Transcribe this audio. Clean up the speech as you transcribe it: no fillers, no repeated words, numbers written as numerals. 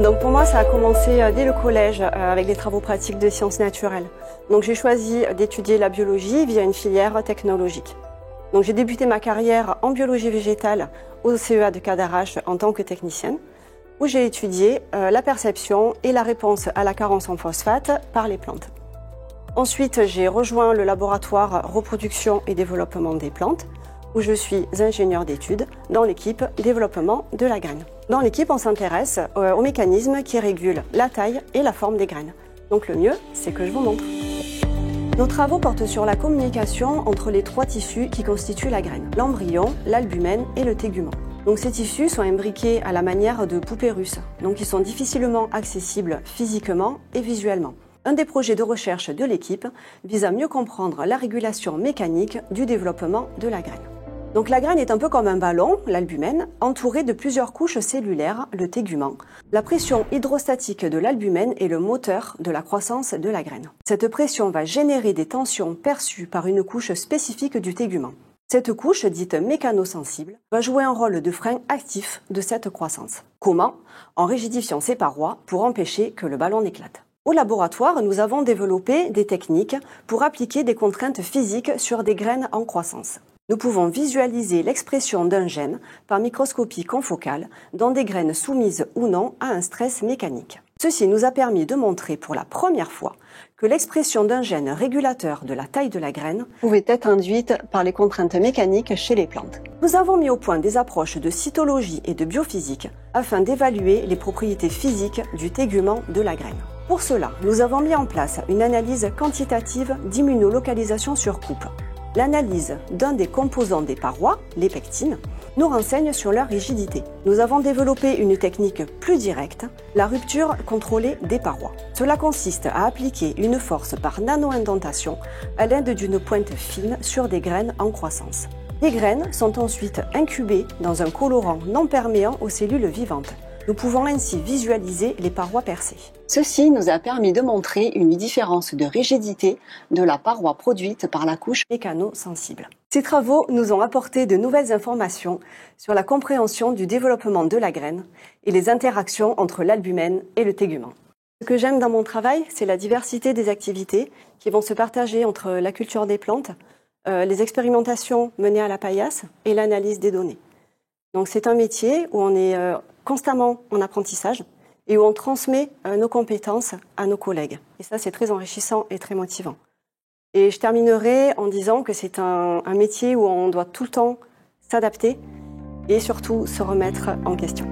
Donc pour moi, ça a commencé dès le collège avec des travaux pratiques de sciences naturelles. Donc j'ai choisi d'étudier la biologie via une filière technologique. Donc j'ai débuté ma carrière en biologie végétale au CEA de Cadarache en tant que technicienne, où j'ai étudié la perception et la réponse à la carence en phosphate par les plantes. Ensuite, j'ai rejoint le laboratoire reproduction et développement des plantes, où je suis ingénieure d'études dans l'équipe développement de la graine. Dans l'équipe, on s'intéresse aux mécanismes qui régulent la taille et la forme des graines. Donc le mieux, c'est que je vous montre. Nos travaux portent sur la communication entre les trois tissus qui constituent la graine, l'embryon, l'albumène et le tégument. Donc ces tissus sont imbriqués à la manière de poupées russes, donc ils sont difficilement accessibles physiquement et visuellement. Un des projets de recherche de l'équipe vise à mieux comprendre la régulation mécanique du développement de la graine. Donc la graine est un peu comme un ballon, l'albumène, entouré de plusieurs couches cellulaires, le tégument. La pression hydrostatique de l'albumène est le moteur de la croissance de la graine. Cette pression va générer des tensions perçues par une couche spécifique du tégument. Cette couche, dite mécanosensible, va jouer un rôle de frein actif de cette croissance. Comment? En rigidifiant ses parois pour empêcher que le ballon n'éclate. Au laboratoire, nous avons développé des techniques pour appliquer des contraintes physiques sur des graines en croissance. Nous pouvons visualiser l'expression d'un gène par microscopie confocale dans des graines soumises ou non à un stress mécanique. Ceci nous a permis de montrer pour la première fois que l'expression d'un gène régulateur de la taille de la graine pouvait être induite par les contraintes mécaniques chez les plantes. Nous avons mis au point des approches de cytologie et de biophysique afin d'évaluer les propriétés physiques du tégument de la graine. Pour cela, nous avons mis en place une analyse quantitative d'immunolocalisation sur coupe. L'analyse d'un des composants des parois, les pectines, nous renseigne sur leur rigidité. Nous avons développé une technique plus directe, la rupture contrôlée des parois. Cela consiste à appliquer une force par nano-indentation à l'aide d'une pointe fine sur des graines en croissance. Les graines sont ensuite incubées dans un colorant non perméant aux cellules vivantes. Nous pouvons ainsi visualiser les parois percées. Ceci nous a permis de montrer une différence de rigidité de la paroi produite par la couche mécanosensible. Ces travaux nous ont apporté de nouvelles informations sur la compréhension du développement de la graine et les interactions entre l'albumène et le tégument. Ce que j'aime dans mon travail, c'est la diversité des activités qui vont se partager entre la culture des plantes, les expérimentations menées à la paillasse et l'analyse des données. Donc c'est un métier où on est constamment en apprentissage et où on transmet nos compétences à nos collègues. Et ça, c'est très enrichissant et très motivant. Et je terminerai en disant que c'est un métier où on doit tout le temps s'adapter et surtout se remettre en question.